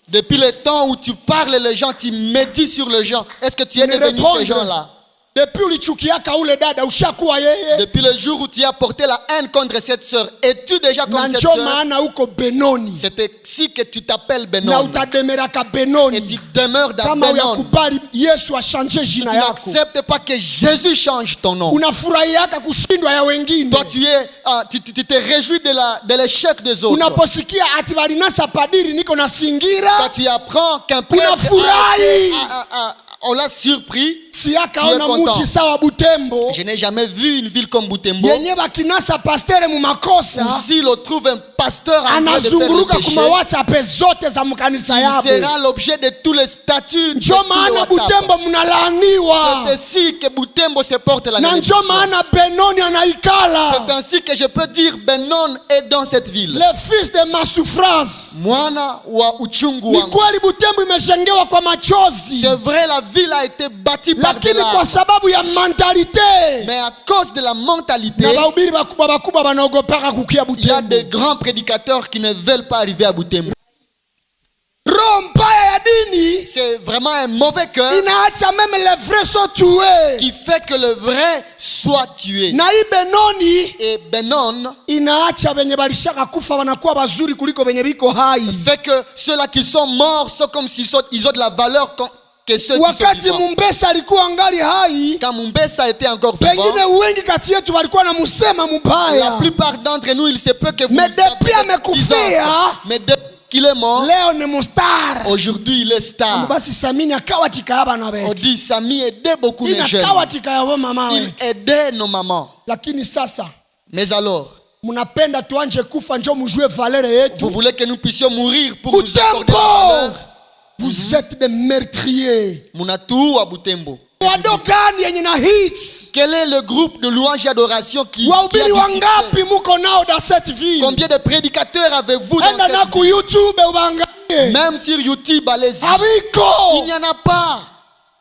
Depuis le temps où tu parles les gens, tu médites sur les gens. Est-ce que tu es Ne devenu répondre. ces gens-là? Depuis ulichukiaka ule dada ushakuwa yeye. Depuis le jour où tu as porté la haine contre cette sœur, es-tu déjà comme cette Nanjo sœur? maana uko Benoni. C'est ainsi que tu t'appelles Na Benon. utademeraka Benoni. Et tu demeures dans Kama Benon. uyakubali Yesu achanje Si tu jina yako. n'acceptes pas que Jésus change ton nom. Unafurahiaka kushindwa ya wengine. Toi, tu te réjouis de l'échec des autres. Unaposikia ati balinasa padiri niko na singira. Quand tu apprends qu'un prêtre Unafurahi. on l'a surpris, Siaka tu es ona content. muchi sawa Butembo. Je n'ai jamais vu une ville comme Butembo. Yenye bakinasa pastere mu makosa. S'il trouve un pasteur en train de faire le Anazunguruka péché, kuma WhatsApp zote za mkanisa il yabo. sera l'objet de tous les statuts. Njo maana Butembo mnalaaniwa. C'est ainsi que Butembo se porte la Na njo malédiction. maana Benoni anaikala. C'est ainsi que je peux dire Benon est dans cette ville. Le fils de ma souffrance. Mwana wa uchungu Ni wangu. kweli Butembo imejengewa kwa machozi. C'est vrai, la ville a été bâtie par de Lakini kwa larmes. sababu ya mentalite. Mais à cause de la mentalité, Na bahubiri bakubwa banaogopaka kukia il y a Butembo. des grands prédicateurs qui ne veulent pas arriver à Butembo. Roho mbaya ya dini C'est vraiment un mauvais cœur inaacha même les vrais sont tués. qui fait que le vrai soit tué. Na hii Benoni Et Benon inaacha benye balishaka kufa wanakuwa bazuri kuliko benye biko hai. fait que ceux-là qui sont morts sont comme s'ils ils ont de la valeur que ceux qui sont Wakati vivants. Mumbesa alikuwa angali hai, Quand Mumbesa était encore vivant, pengine wengi kati yetu walikuwa na musema la mubaya. plupart d'entre nous, il se peut que vous Mais avez depuis des amekufia, disances. Mais depuis qu'il est mort, Leo ni mustar. aujourd'hui il est star. Basi Samini akawatika ya bana On betu. dit Sami aidait beaucoup les jeunes. Inakawatika ya mama Il wetu. aidait nos mamans. Lakini sasa Mais alors, mnapenda tuanje kufa njo mjue valeur yetu. vous voulez que nous puissions mourir pour nous accorder la Butembo, valeur? vous êtes des meurtriers. Munatou à Butembo. Wado gani yenye na hits? Quel est le groupe de louange et adoration qui a Wahubiri du wangapi succès? muko nao dans cette ville? Combien de prédicateurs avez-vous dans Enda na cette ku ville? YouTube ubangalie. Même sur YouTube, allez-y. Il Habiko. n'y en a pas.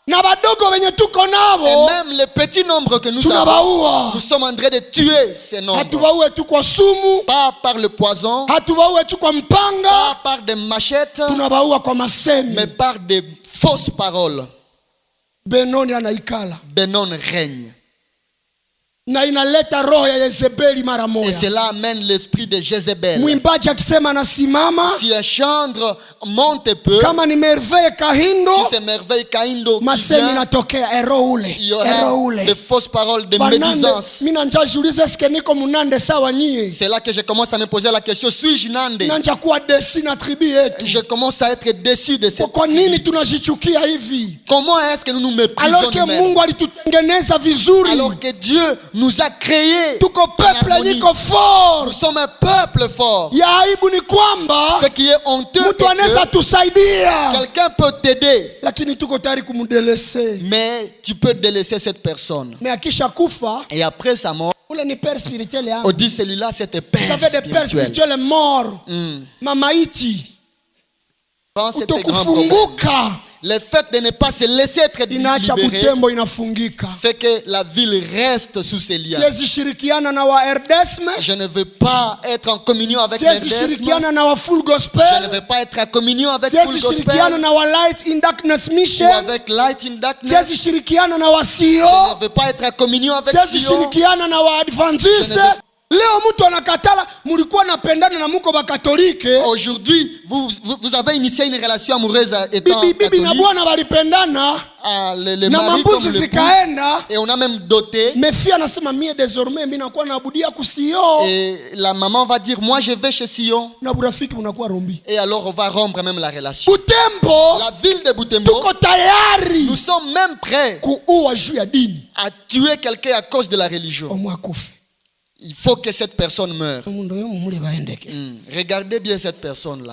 Na badogo wenye tuko Et navo même le petit nombre que nous avons, tunabaua. nous sommes en train de tuer ces nombres. Hatubaue tu kwa sumu, Pas par le poison, hatubaue tu kwa mpanga, pas par des machettes, tunabaua kwa masemi. mais par des fausses paroles. Benoni anaikala Benon règne. na inaleta roho ya Yezebeli mara Et moja. cela amène l'esprit de Jézabel. Mwimbaji akisema anasimama, Si un chantre monte peu, kama ni Merveille Kahindo, si c'est merveille Kaindo qui masemi vient, inatokea ero ule, il y ero aura de ule. fausses paroles, de Banande, médisance. mina nja jiulize eske niko munande sawa nyie? C'est là que je commence à me poser la question, suis-je Nande? Nanja kuwa desi na tribi yetu. Je commence à être déçu de cette Kwa nini tribu. tunajichukia hivi? Comment est-ce que nous nous méprisons Alors que nous-mêmes? Mungu alitutengeneza vizuri. Alors que Dieu nous a créés Tuko en peuple harmonie. niko fort. Nous sommes un peuple fort. Ya aibu ni kwamba Ce qui est honteux, mtu c'est anaweza que tusaidia, quelqu'un peut t'aider, lakini tuko tayari kumudelese. mais tu peux délaisser cette personne. Mais akisha kufa, Et après sa mort, ule ni père spirituel on yangu. dit celui-là c'était Vous père avez des pères spirituel. spirituels morts. Mm. Mamaiti, Quand c'était grand problème. utokufunguka Le fait de ne pas se laisser être inaacha libéré Butembo inafungika. fait que la ville reste sous ses liens. Siwezi shirikiana na wa Erdesme, Je ne veux pas être en communion avec siwezi l'Erdesme. shirikiana na wa Full Je ne Gospel, veux pas être en communion avec Full siwezi Gospel shirikiana na wa Light in Darkness ou Mission, avec Light in Darkness. siwezi shirikiana na wa Je CEO, ne veux pas être en communion avec siwezi Sion. shirikiana na wa Adventiste. Je ne veux- Leo mtu anakatala, mulikuwa napendana na muko bakatolike, Aujourd'hui, vous avez initié une relation amoureuse étant bibi na catholique. bwana walipendana Le na mari comme mambuzi l'épouse. zikaenda. Et on a même doté. Mefia anasema mie désormais mimi nakuwa naabudia kusio Et la maman va dire, moi je vais chez Sion. na burafiki unakuwa rombi. Et alors on va rompre même la relation. Butembo La ville de Butembo, tuko tayari nous sommes même prêts kuua juu ya dini. à tuer quelqu'un à cause de la religion. Omwe akufe. Il faut que cette personne meure. Mundu yo mumule baendeke. Regardez bien cette personne-là.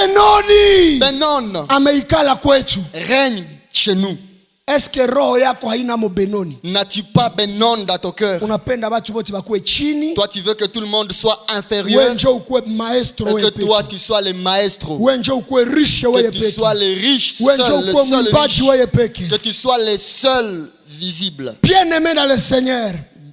Benoni Benon ameikala kwetu. règne chez nous. Eske roho yako haina mo Benoni? N'as-tu pas Benon dans ton cœur? Unapenda watu wote bakuwe chini, Toi, tu veux que tout le monde soit inférieur. wewe njoo ukuwe maestro Et wewe que toi, peke. tu sois le maestro. Wewe njoo ukuwe riche wewe Que tu peke. sois le riche Wewe njoo seul, le ukuwe seul mwimbaji riche. wewe peke. Que tu sois le seul visible. Bien aimé dans le Seigneur.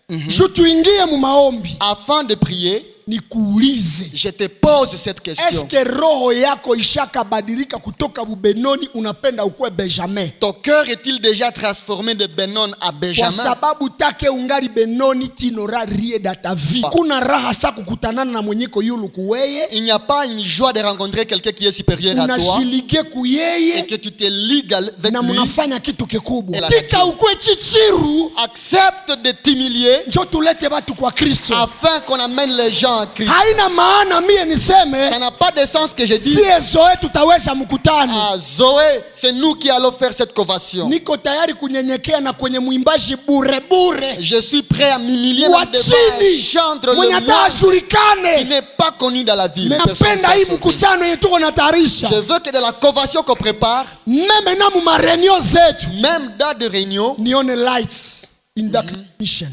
Je tuingie mu maombi. Afin de prier, nikuulize, Je te pose cette question. eske roho yako ishakabadilika kutoka bubenoni unapenda ukue Benjamin? Ton cœur est-il déjà transformé de Benon à Kwa Benjamin? sababu take ungali benoni tinora rie da ta vie. Kuna raha sa kukutanana na mwenyeko yulu kuweye. Il n'y a pas une joie de rencontrer quelqu'un qui est supérieur à toi Unashilige et kuyeye que tu te ligues avec na lui. munafanya kitu kikubwa. Ela- Tika ukwe chichiru Accepte de t'humilier njo tulete batu kwa Kristo. afin qu'on amène les gens à Christ. Haina maana mie niseme Ça n'a pas de sens que je dise si ezoe tutaweza mkutano. Zoé, c'est nous qui allons faire cette conversion. Niko tayari kunyenyekea na kwenye mwimbaji bure bure. Je suis prêt à m'humilier Wa dans devant chini chantre mwenye le hata moindre qui ajulikane. n'est pas connu dans la ville. Personne Napenda ne hii s'en sauve. mkutano yetu tuko natayarisha. Je veux que dans la conversion qu'on prépare, Meme na mu marenio zetu même dans de réunions, nione lights in dark mission.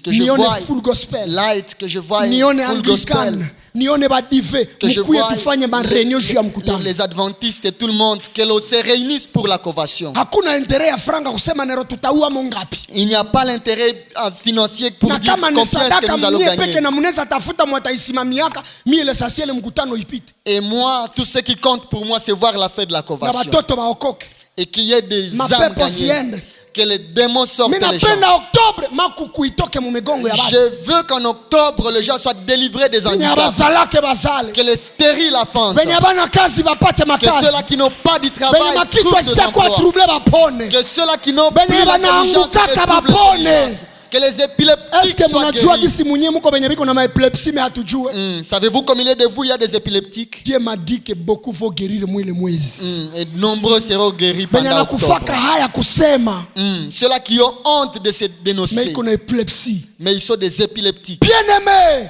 que je Nione vois full gospel. light, que je vois Nione full gospel, Anglican. Nione badive. que je Mkuye vois tufanye marenio juu ya mkutano. les adventistes et tout le monde, que l'on se réunisse pour la conversion. Hakuna intérêt ya franga kusema nero tutaua mongapi. Il n'y a pas l'intérêt financier pour Na dire kama ni combien est-ce que sadaka nous allons mwenye peke gagner. na mnaweza tafuta mwataisimamiaka mie ile sasiele mkutano ipite. Et moi, tout ce qui compte pour moi, c'est voir la fête de la Na conversion. batoto baokoke. Et qu'il y ait des âmes Mapepo gagnées. siende. Que les démons sortent Mimi les gens. napenda Oktobre makuku itoke mu migongo ya batu. Je veux qu'en octobre, les gens soient délivrés des Benye handicaps. bazalake bazale. Que les stériles affrontent. Benye bana kazi bapate Que makazi. ceux-là qui n'ont pas du Benye travail makichwa trouvent des shakuwa emplois. trouble bapone. Que ceux-là qui n'ont Benye plus l'intelligence banaangukaka retrouvent bapone. l'intelligence. Que les épileptiques Eske soient mnajua guéris. gisi munye muko benye biko na maepilepsi me hatujue? Savez-vous combien de vous il y a des épileptiques? Dieu m'a dit que beaucoup vont guérir mwile mwezi. Et nombreux seront guéris Benye pendant nakufaka octobre. haya kusema Ceux-là qui ont honte de se me dénoncer, iko na epilepsi. mais ils sont des épileptiques. Bien aimé.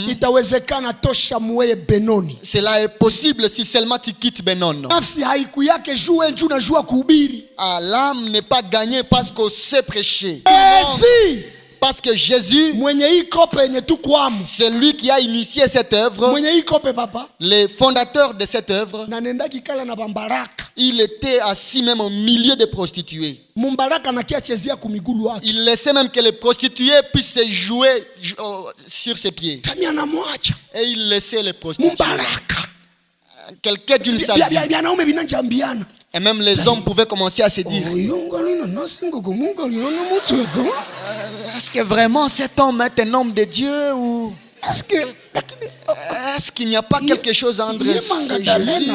Itawezekana tosha muweye Benoni. Cela est possible si seulement tu quittes Benon. Nafsi haiku yake jue juu na jua kuhubiri. Ah, l'âme n'est pas gagnée parce qu'on sait prêcher. Si Parce que Jésus, mwenye hii kope yenye tu kwamu. c'est lui qui a initié cette œuvre, Mwenye hii kope papa. les fondateurs de cette œuvre. Na nenda kikala na bambaraka. Il était assis même au milieu des prostituées. Mumbaraka na kia chezea kumigulu wake. Il laissait même que les prostituées puissent se jouer sur ses pieds. Tani anamwacha. Et il laissait les prostituées. Mumbaraka. Quelqu'un d'une Bia salle. naume binanjambiana. Et même les hommes pouvaient commencer à se dire, est-ce que vraiment cet homme est un homme de Dieu ou est-ce qu'il n'y a pas quelque chose entre Jésus?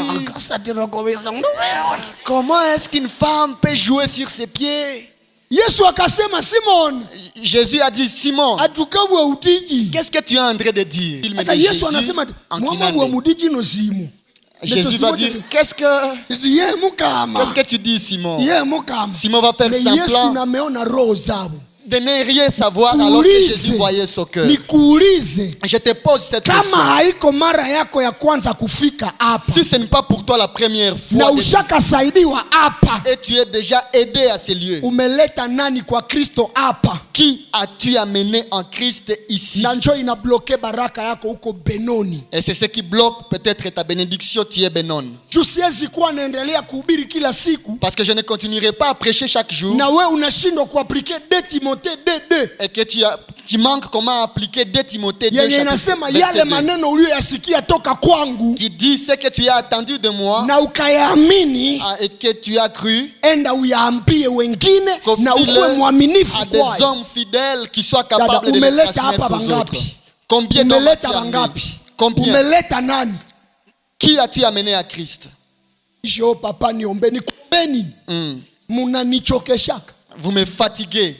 Comment est-ce qu'une femme peut jouer sur ses pieds? Yesu akasema Simon, Jésus a dit, Simon, atukabwa utiji. qu'est-ce que tu es en train de dire? Il me Sasa dit, Yesu Jésus, anasema en mwana wa Kinande. mudiji no simu. Jésus va dire, qu'est-ce Ye mukama. que tu dis, Simon? Ye mukama. Simon va faire Mais Yesu semblant nameona roho zabo. de ne rien savoir alors que Jésus voyait son cœur. Nikuulize, Je te pose cette kama question. haiko mara yako ya kwanza kufika hapa Si ce n'est pas pour toi la première fois na de- ushakasaidiwa hapa, et tu es déjà aidé à ces lieux, umeleta nani kwa Kristo hapa? qui as-tu amené en Christ ici? Na njo inabloke baraka yako huko Benoni. Et c'est ce qui bloque peut-être ta bénédiction, tu es Benon. Juu siwezi kuwa naendelea kuhubiri kila siku Parce que je ne continuerai pas à prêcher chaque jour na we unashindwa kuaplike 2 Timothée 2:2 et que tu manques comment appliquer 2 Timothée 2 yenye chapitre inasema 22, yale maneno uliyoyasikia toka kwangu qui dit ce que tu as attendu de moi na ukayaamini, et que tu as cru, enda uyaambie wengine na confie-le ukuwe mwaminifu à des kwayo. hommes fidèles qui soient Dada, capables de le umeleta transmettre hapa aux autres. bangapi? Combien d'hommes Umeleta as-tu amené? bangapi? Combien? Umeleta nani? Qui as-tu amené à Christ? Isho papa niombeni kuombeni. Munanichokeshaka. Vous me fatiguez.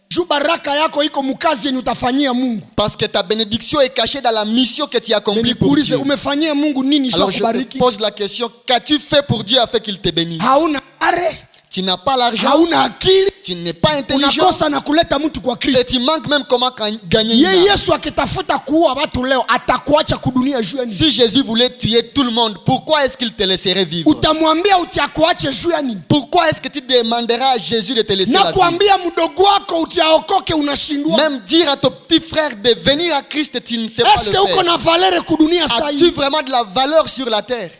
Juu baraka yako iko mukazi yenye utafanyia Mungu. Parce que ta bénédiction est cachée dans la mission que tu as accomplie pour Nikuulize, Dieu. umefanyia Mungu nini Alors sha je te kubariki? pose la question, qu'as-tu fait pour Dieu afin qu'il te bénisse? Hauna are, Tu n'as pas l'argent, hauna akili, tu n'es pas intelligent unakosa na kuleta mtu kwa Kristo. et tu manques même comment gagner une Ye âme. Yesu akitafuta kuua watu leo atakuacha kudunia juu ya nini? Si Jésus voulait tuer tout le monde, pourquoi est-ce qu'il te laisserait vivre? Utamwambia utiakuache juu ya nini? Pourquoi est-ce que tu demanderas à Jésus de te laisser Na la vie? kuambia mdogo wako utiaokoke unashindwa. Même dire à ton petit frère de venir à Christ, tu ne sais pas Eske le uko faire. na valere kudunia As-tu sahi? vraiment de la valeur sur la terre?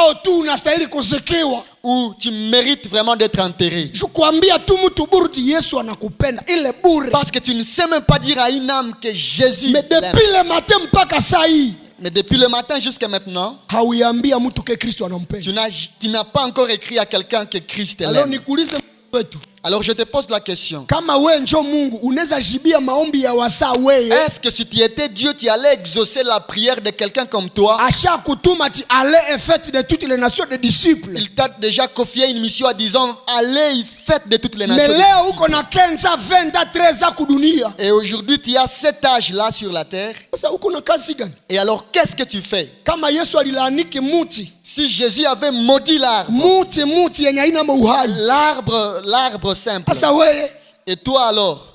au tu unastahili kuzikiwa. Ou tu mérites vraiment d'être enterré. Jukwambia tu mtu burdi Yesu anakupenda ile bure. Parce que tu ne sais même pas dire à une âme que Jésus Mais l'aime. depuis le matin mpaka saa hii Mais depuis le matin jusqu'à maintenant, hauiambia mtu ke Kristo anampenda. tu n'as pas encore écrit à quelqu'un que Christ Alors l'aime. nikuulize wetu. Alors je te pose la question. Kama we njo Mungu unaweza jibia maombi ya wasa weye. Est-ce que si tu étais Dieu, tu allais exaucer la prière de quelqu'un comme toi? Asha kutuma ti allez et faites de toutes les nations des disciples. Il t'a déjà confié une mission en disant allez et faites de toutes les Mais nations. leo uko na 15 ans, 20 ans, 13 ans kudunia. Et aujourd'hui tu as cet âge-là sur la terre. Sasa uko na kazi gani? Et alors qu'est-ce que tu fais? Kama Yesu alilaaniki muti. Si Jésus avait maudit l'arbre, Muti yenye haina uhai. l'arbre simple. Sasa wewe Et toi alors?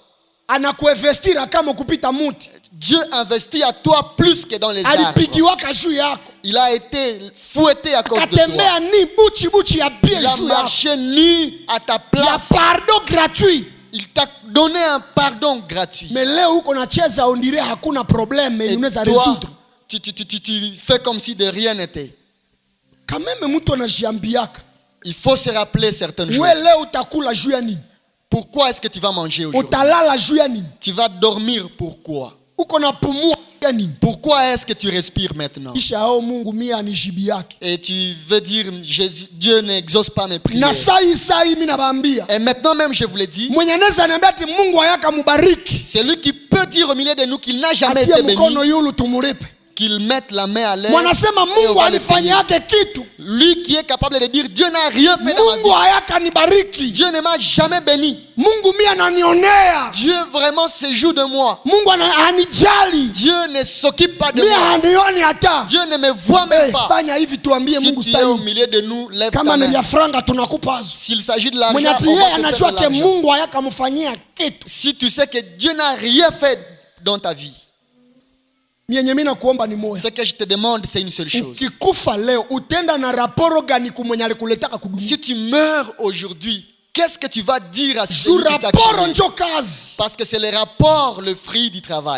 anakuinvestira kama kupita muti. Dieu investit à toi plus que dans les arbres. Alipigiwaka juu yako. Il a été fouetté à cause de toi. Katembea ni buchi ya bien Il a juu yako. marché nu à ta Ya place. pardon gratuit. Il t'a donné un pardon gratuit. Mais leo uko nacheza ondire hakuna problème Et unaweza toi, résoudre. tu fais comme si de rien n'était. Quand même mtu anajiambiaka. Il faut se rappeler certaines choses. Wewe leo utakula juu ya nini? Pourquoi est-ce que tu vas manger aujourd'hui? Utalala juu ya nini? Tu vas dormir pourquoi? Uko na pumua juu ya nini? Pourquoi est-ce que tu respires maintenant? Kisha hao Mungu mimi anijibiake. Et tu veux dire Dieu n'exauce pas mes prières. Na sai mimi nabaambia. Et maintenant même je vous l'ai dit, Mwenye anaweza niambia ati Mungu hayaka mubariki. c'est lui qui peut dire au milieu de nous qu'il n'a jamais Atie été béni, mkono yulu tumulipe. qu'il mette la main à l'air. Mwanasema et on Mungu va le payer. alifanyiake kitu. Lui qui est capable de dire Dieu n'a rien fait dans ma Mungu vie. hayaka nibariki. Dieu ne m'a jamais béni. Mungu mimi ananionea. Dieu vraiment se joue de moi. Mungu anijali. Dieu ne s'occupe pas de Mimi moi. hanioni hata. Dieu ne me voit même pas. Fanya hivi tuambie Si Mungu tu es au sahi. milieu de nous, lève ta Kama ni main. vya franga tunakupa azo. S'il s'agit de Mwenye l'argent, ati on yeye va te anajua faire de ke l'argent. Mungu hayaka mfanyia kitu. Si tu sais que Dieu n'a rien fait dans ta vie, Mienye mimi nakuomba ni moyo. ce que je te demande, c'est une seule chose. Ukikufa leo utenda na raporo gani kumwenye alikuletaka kudunia? Si tu meurs aujourd'hui, qu'est-ce que tu vas dire à Juu celui qui t'a raporo créé? njo kazi. Parce que c'est le rapport, le fruit du travail.